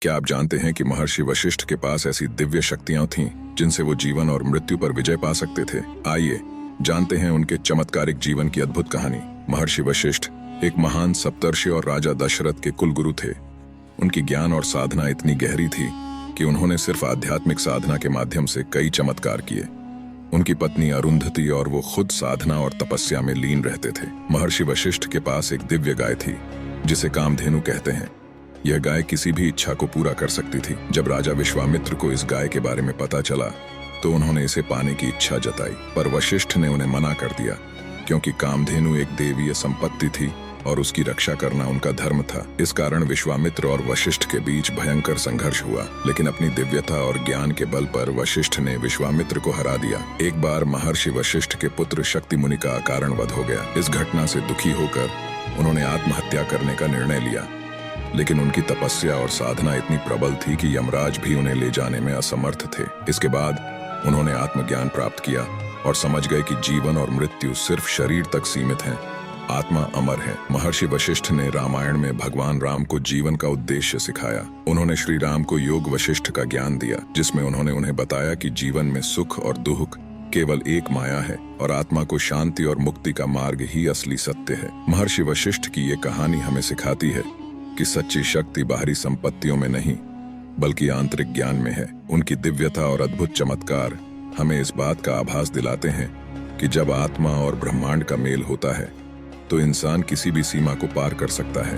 क्या आप जानते हैं कि महर्षि वशिष्ठ के पास ऐसी दिव्य शक्तियां थीं जिनसे वो जीवन और मृत्यु पर विजय पा सकते थे? आइए जानते हैं उनके चमत्कारिक जीवन की अद्भुत कहानी। महर्षि वशिष्ठ एक महान सप्तर्षि और राजा दशरथ के कुलगुरु थे। उनकी ज्ञान और साधना इतनी गहरी थी कि उन्होंने सिर्फ आध्यात्मिक साधना के माध्यम से कई चमत्कार किए। उनकी पत्नी अरुंधति और वो खुद साधना और तपस्या में लीन रहते थे। महर्षि वशिष्ठ के पास एक दिव्य गाय थी जिसे कामधेनु कहते हैं। यह गाय किसी भी इच्छा को पूरा कर सकती थी। जब राजा विश्वामित्र को इस गाय के बारे में पता चला तो उन्होंने इसे पाने की इच्छा जताई, पर वशिष्ठ ने उन्हें मना कर दिया क्योंकि कामधेनु एक देवीय संपत्ति थी और उसकी रक्षा करना उनका धर्म था। इस कारण विश्वामित्र और वशिष्ठ के बीच भयंकर संघर्ष हुआ, लेकिन अपनी दिव्यता और ज्ञान के बल पर वशिष्ठ ने विश्वामित्र को हरा दिया। एक बार महर्षि वशिष्ठ के पुत्र शक्ति मुनि का अकारण वध हो गया। इस घटना से दुखी होकर उन्होंने आत्महत्या करने का निर्णय लिया, लेकिन उनकी तपस्या और साधना इतनी प्रबल थी कि यमराज भी उन्हें ले जाने में असमर्थ थे। इसके बाद उन्होंने आत्मज्ञान प्राप्त किया और समझ गए कि जीवन और मृत्यु सिर्फ शरीर तक सीमित हैं, आत्मा अमर है। महर्षि वशिष्ठ ने रामायण में भगवान राम को जीवन का उद्देश्य सिखाया। उन्होंने श्री राम को योग वशिष्ठ का ज्ञान दिया, जिसमें उन्होंने उन्हें बताया कि जीवन में सुख और दुख केवल एक माया है और आत्मा को शांति और मुक्ति का मार्ग ही असली सत्य है। महर्षि वशिष्ठ की ये कहानी हमें सिखाती है कि सच्ची शक्ति बाहरी संपत्तियों में नहीं बल्कि आंतरिक ज्ञान में है। उनकी दिव्यता और अद्भुत चमत्कार हमें इस बात का आभास दिलाते हैं कि जब आत्मा और ब्रह्मांड का मेल होता है तो इंसान किसी भी सीमा को पार कर सकता है।